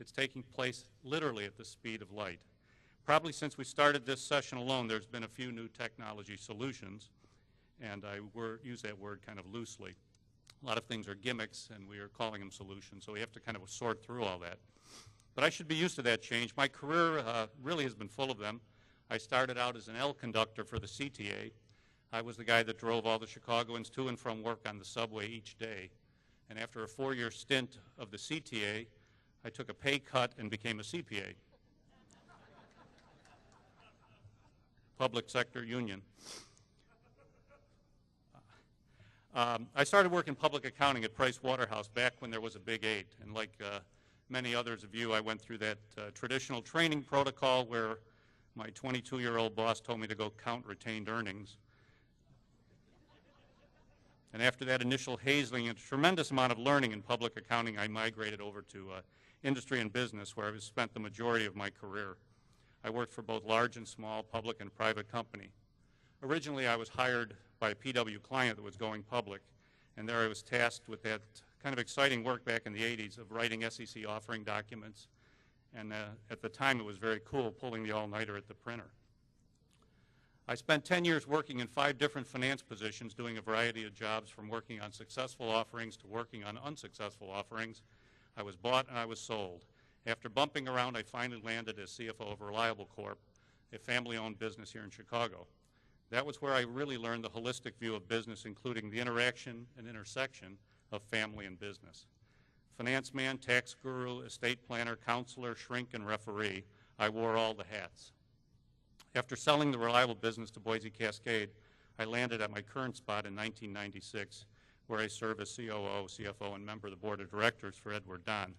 It's taking place literally at the speed of light. Probably since we started this session alone, there's been a few new technology solutions, and I use that word kind of loosely. A lot of things are gimmicks, and we are calling them solutions, so we have to kind of sort through all that. But I should be used to that change. My career really has been full of them. I started out as an L conductor for the CTA. I was the guy that drove all the Chicagoans to and from work on the subway each day. And after a 4-year stint of the CTA, I took a pay cut and became a CPA. Public sector union. I started working public accounting at Price Waterhouse back when there was a Big 8. And like many others of you, I went through that traditional training protocol where my 22-year-old boss told me to go count retained earnings. And after that initial hazing and a tremendous amount of learning in public accounting, I migrated over to industry and business, where I've spent the majority of my career. I worked for both large and small, public and private company. Originally, I was hired by a PW client that was going public, and there I was tasked with that kind of exciting work back in the 80s of writing SEC offering documents. And at the time, it was very cool pulling the all-nighter at the printer. I spent 10 years working in 5 different finance positions, doing a variety of jobs, from working on successful offerings to working on unsuccessful offerings. I was bought and I was sold. After bumping around, I finally landed as CFO of Reliable Corp, a family-owned business here in Chicago. That was where I really learned the holistic view of business, including the interaction and intersection of family and business. Finance man, tax guru, estate planner, counselor, shrink, and referee, I wore all the hats. After selling the Reliable business to Boise Cascade, I landed at my current spot in 1996, where I serve as COO, CFO, and member of the board of directors for Edward Don.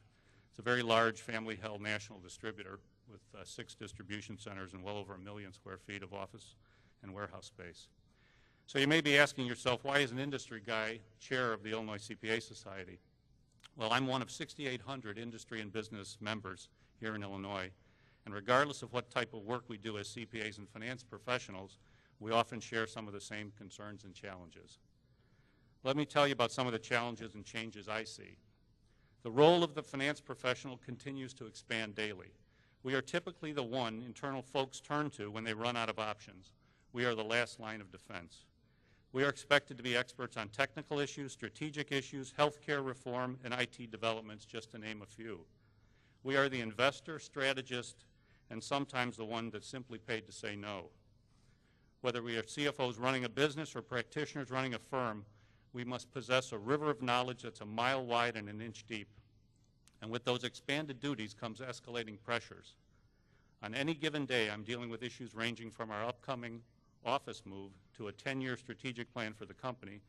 It's a very large family-held national distributor with 6 distribution centers and well over 1 million square feet of office and warehouse space. So you may be asking yourself, why is an industry guy chair of the Illinois CPA Society? Well, I'm one of 6,800 industry and business members here in Illinois. And regardless of what type of work we do as CPAs and finance professionals, we often share some of the same concerns and challenges. Let me tell you about some of the challenges and changes I see. The role of the finance professional continues to expand daily. We are typically the one internal folks turn to when they run out of options. We are the last line of defense. We are expected to be experts on technical issues, strategic issues, healthcare reform, and IT developments, just to name a few. We are the investor, strategist, and sometimes the one that's simply paid to say no. Whether we are CFOs running a business or practitioners running a firm, we must possess a river of knowledge that's a mile wide and an inch deep. And with those expanded duties comes escalating pressures. On any given day, I'm dealing with issues ranging from our upcoming office move to a 10-year strategic plan for the company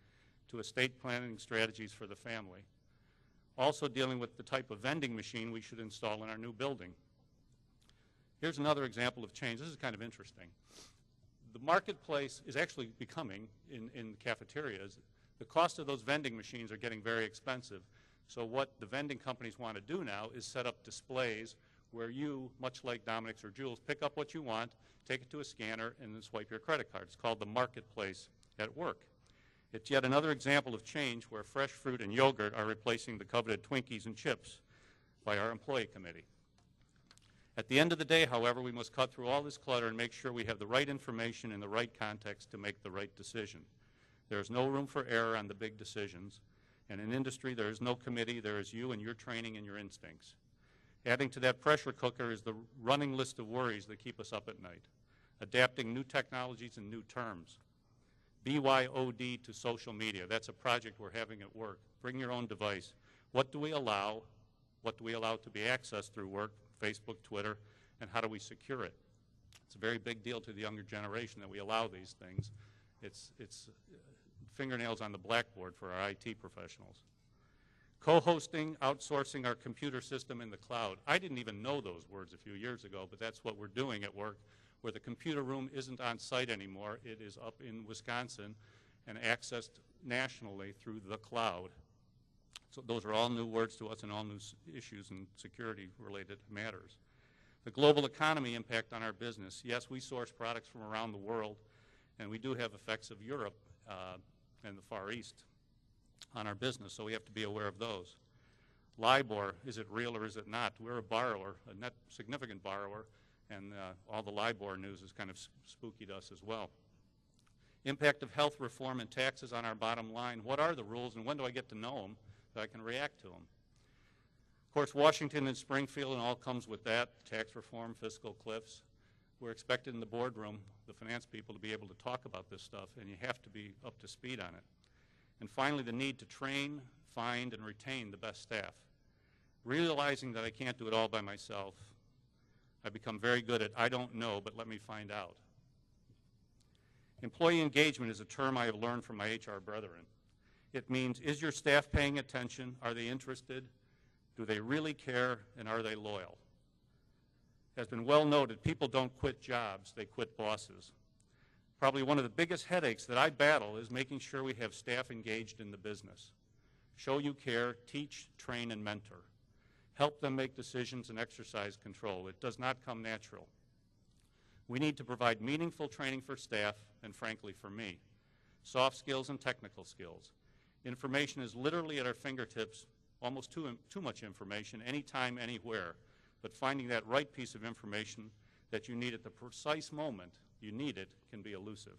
to estate planning strategies for the family. Also dealing with the type of vending machine we should install in our new building. Here's another example of change. This is kind of interesting. The marketplace is actually becoming, in cafeterias, the cost of those vending machines are getting very expensive. So what the vending companies want to do now is set up displays where you, much like Dominic's or Jules, pick up what you want, take it to a scanner, and then swipe your credit card. It's called the marketplace at work. It's yet another example of change where fresh fruit and yogurt are replacing the coveted Twinkies and chips by our employee committee. At the end of the day, however, we must cut through all this clutter and make sure we have the right information in the right context to make the right decision. There is no room for error on the big decisions. And in industry, there is no committee. There is you and your training and your instincts. Adding to that pressure cooker is the running list of worries that keep us up at night. Adapting new technologies and new terms. BYOD to social media. That's a project we're having at work. Bring your own device. What do we allow? What do we allow to be accessed through work, Facebook, Twitter, and how do we secure it? It's a very big deal to the younger generation that we allow these things. It's fingernails on the blackboard for our IT professionals. Co-hosting, outsourcing our computer system in the cloud. I didn't even know those words a few years ago, but that's what we're doing at work, where the computer room isn't on site anymore. It is up in Wisconsin and accessed nationally through the cloud. So those are all new words to us and all new issues and security-related matters. The global economy impact on our business. Yes, we source products from around the world, and we do have effects of Europe and the Far East on our business, so we have to be aware of those. LIBOR, is it real or is it not? We're a borrower, a net significant borrower, and all the LIBOR news is kind of spooky to us as well. Impact of health reform and taxes on our bottom line. What are the rules and when do I get to know them so I can react to them? Of course, Washington and Springfield and all comes with that, tax reform, fiscal cliffs. We're expected in the boardroom, the finance people, to be able to talk about this stuff, and you have to be up to speed on it. And finally, the need to train, find, and retain the best staff. Realizing that I can't do it all by myself, I become very good at, I don't know, but let me find out. Employee engagement is a term I have learned from my HR brethren. It means, is your staff paying attention? Are they interested? Do they really care? And are they loyal? It has been well noted, people don't quit jobs, they quit bosses. Probably one of the biggest headaches that I battle is making sure we have staff engaged in the business. Show you care, teach, train, and mentor. Help them make decisions and exercise control. It does not come natural. We need to provide meaningful training for staff and, frankly, for me. Soft skills and technical skills. Information is literally at our fingertips, almost too much information, anytime, anywhere. But finding that right piece of information that you need at the precise moment you need it can be elusive.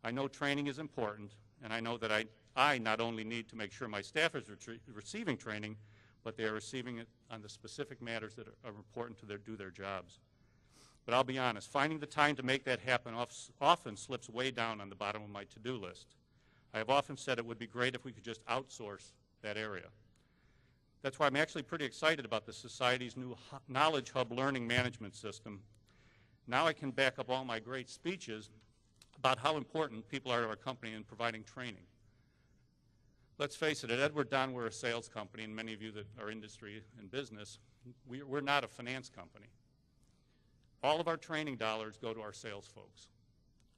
I know training is important, and I know that I not only need to make sure my staff is receiving training, but they are receiving it on the specific matters that are important to do their jobs. But I'll be honest, finding the time to make that happen often slips way down on the bottom of my to-do list. I have often said it would be great if we could just outsource that area. That's why I'm actually pretty excited about the Society's new Knowledge Hub learning management system. Now I can back up all my great speeches about how important people are to our company in providing training. Let's face it, at Edward Don, we're a sales company, and many of you that are industry and business, we're not a finance company. All of our training dollars go to our sales folks.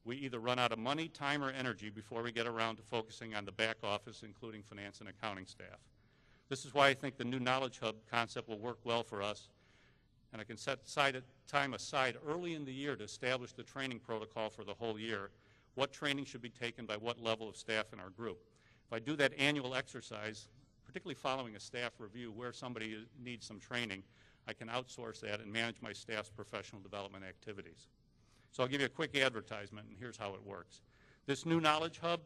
We either run out of money, time, or energy before we get around to focusing on the back office, including finance and accounting staff. This is why I think the new Knowledge Hub concept will work well for us, and I can set time aside early in the year to establish the training protocol for the whole year, what training should be taken by what level of staff in our group. If I do that annual exercise, particularly following a staff review where somebody needs some training, I can outsource that and manage my staff's professional development activities. So I'll give you a quick advertisement, and here's how it works. This new Knowledge Hub,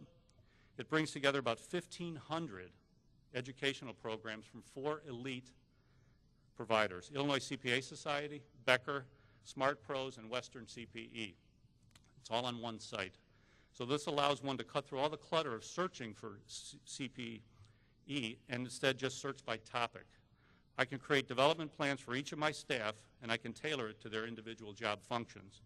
it brings together about 1,500 educational programs from 4 elite providers: Illinois CPA Society, Becker, Smart Pros, and Western CPE. It's all on one site. So this allows one to cut through all the clutter of searching for CPE and instead just search by topic. I can create development plans for each of my staff, and I can tailor it to their individual job functions.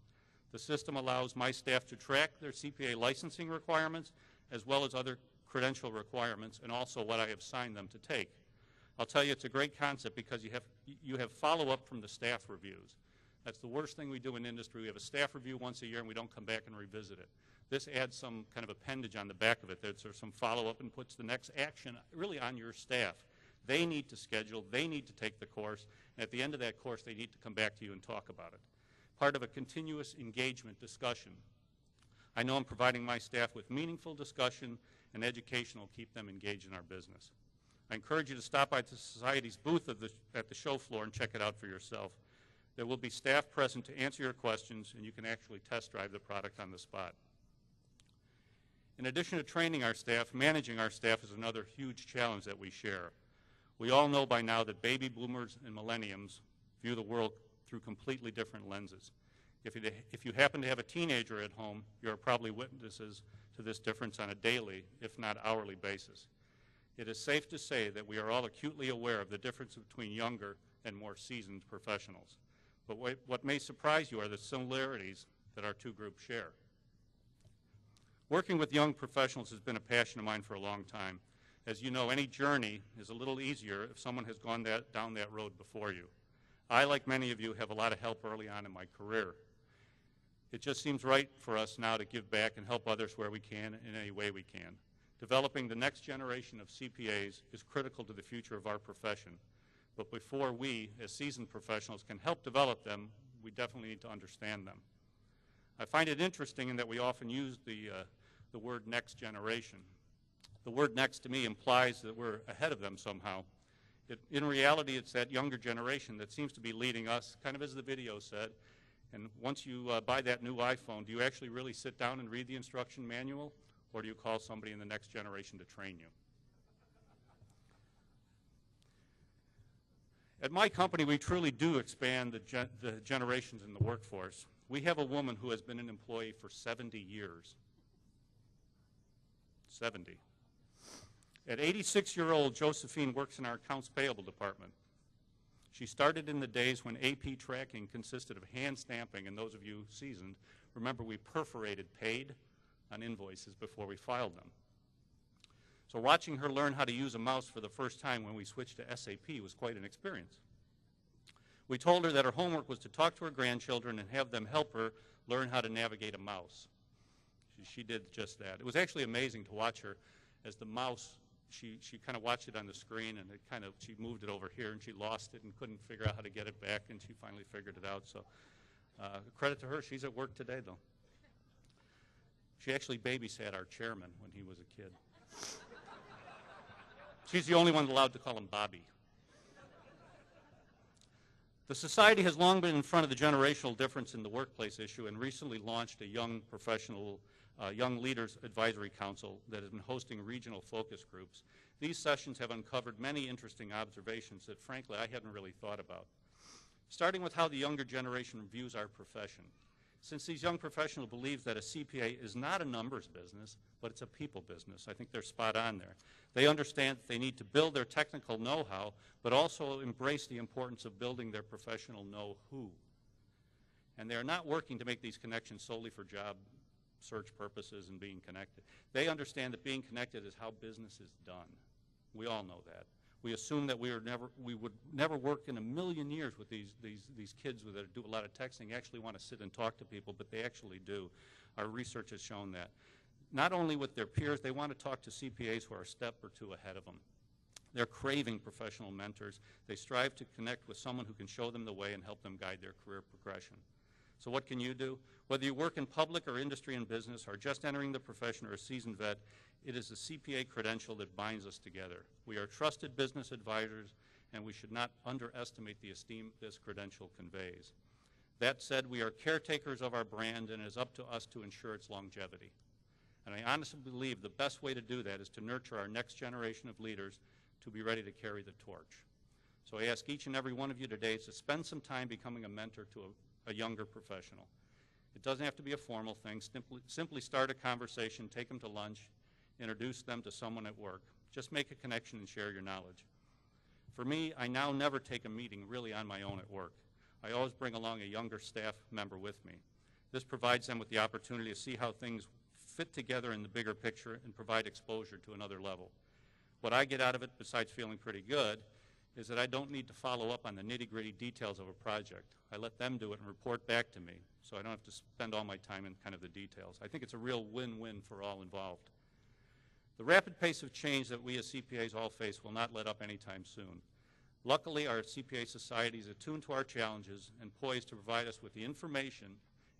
The system allows my staff to track their CPA licensing requirements as well as other credential requirements and also what I have signed them to take. I'll tell you, it's a great concept because you have follow-up from the staff reviews. That's the worst thing we do in industry. We have a staff review once a year and we don't come back and revisit it. This adds some kind of appendage on the back of it. There's some follow-up and puts the next action really on your staff. They need to schedule, they need to take the course, and at the end of that course they need to come back to you and talk about it. Part of a continuous engagement discussion. I know I'm providing my staff with meaningful discussion, and education will keep them engaged in our business. I encourage you to stop by the Society's booth at the show floor and check it out for yourself. There will be staff present to answer your questions, and you can actually test drive the product on the spot. In addition to training our staff, managing our staff is another huge challenge that we share. We all know by now that baby boomers and millenniums view the world through completely different lenses. If you happen to have a teenager at home, you are probably witnesses to this difference on a daily, if not hourly basis. It is safe to say that we are all acutely aware of the difference between younger and more seasoned professionals. But what may surprise you are the similarities that our two groups share. Working with young professionals has been a passion of mine for a long time. As you know, any journey is a little easier if someone has gone down that road before you. I, like many of you, have a lot of help early on in my career. It just seems right for us now to give back and help others where we can in any way we can. Developing the next generation of CPAs is critical to the future of our profession. But before we, as seasoned professionals, can help develop them, we definitely need to understand them. I find it interesting in that we often use the word next generation. The word next to me implies that we're ahead of them somehow. In reality, it's that younger generation that seems to be leading us, kind of as the video said. And once you buy that new iPhone, do you actually really sit down and read the instruction manual, or do you call somebody in the next generation to train you? At my company, we truly do expand the generations in the workforce. We have a woman who has been an employee for 70 years. 70. At 86-year-old, Josephine works in our accounts payable department. She started in the days when AP tracking consisted of hand stamping, and those of you seasoned, remember we perforated paid on invoices before we filed them. So watching her learn how to use a mouse for the first time when we switched to SAP was quite an experience. We told her that her homework was to talk to her grandchildren and have them help her learn how to navigate a mouse. She did just that. It was actually amazing to watch her as the mouse, she kind of watched it on the screen, and she moved it over here, and she lost it and couldn't figure out how to get it back, and she finally figured it out. So credit to her. She's at work today, though. She actually babysat our chairman when he was a kid. She's the only one allowed to call him Bobby. The society has long been in front of the generational difference in the workplace issue and recently launched a young leaders advisory council that has been hosting regional focus groups. These sessions have uncovered many interesting observations that, frankly, I hadn't really thought about. Starting with how the younger generation views our profession. Since these young professionals believe that a CPA is not a numbers business, but it's a people business, I think they're spot on there. They understand that they need to build their technical know-how, but also embrace the importance of building their professional know-who. And they are not working to make these connections solely for job search purposes and being connected. They understand that being connected is how business is done. We all know that. We assume that we would never work in a million years with these kids that do a lot of texting, actually want to sit and talk to people, but they actually do. Our research has shown that. Not only with their peers, they want to talk to CPAs who are a step or two ahead of them. They're craving professional mentors. They strive to connect with someone who can show them the way and help them guide their career progression. So what can you do? Whether you work in public or industry and business, or just entering the profession or a seasoned vet, it is the CPA credential that binds us together. We are trusted business advisors, and we should not underestimate the esteem this credential conveys. That said, we are caretakers of our brand, and it is up to us to ensure its longevity. And I honestly believe the best way to do that is to nurture our next generation of leaders to be ready to carry the torch. So I ask each and every one of you today to spend some time becoming a mentor to a younger professional. It doesn't have to be a formal thing. Simply start a conversation, take them to lunch, introduce them to someone at work. Just make a connection and share your knowledge. For me, I now never take a meeting really on my own at work. I always bring along a younger staff member with me. This provides them with the opportunity to see how things fit together in the bigger picture and provide exposure to another level. What I get out of it, besides feeling pretty good, is that I don't need to follow up on the nitty-gritty details of a project. I let them do it and report back to me, so I don't have to spend all my time in kind of the details. I think it's a real win-win for all involved. The rapid pace of change that we as CPAs all face will not let up anytime soon. Luckily, our CPA society is attuned to our challenges and poised to provide us with the information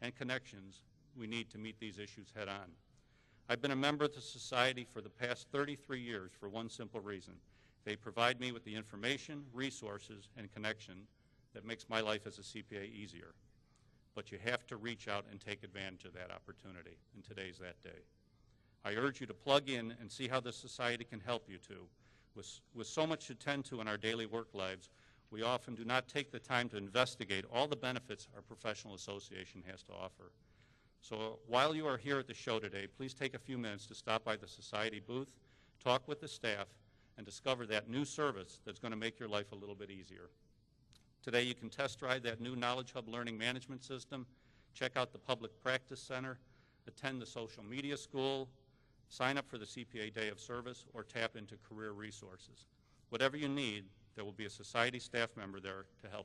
and connections we need to meet these issues head on. I've been a member of the society for the past 33 years for one simple reason. They provide me with the information, resources, and connection that makes my life as a CPA easier. But you have to reach out and take advantage of that opportunity, and today's that day. I urge you to plug in and see how the society can help you too. With so much to tend to in our daily work lives, we often do not take the time to investigate all the benefits our professional association has to offer. So while you are here at the show today, please take a few minutes to stop by the society booth, talk with the staff, and discover that new service that's going to make your life a little bit easier. Today you can test drive that new Knowledge Hub learning management system, check out the Public Practice Center, attend the social media school, sign up for the CPA Day of Service, or tap into career resources. Whatever you need, there will be a society staff member there to help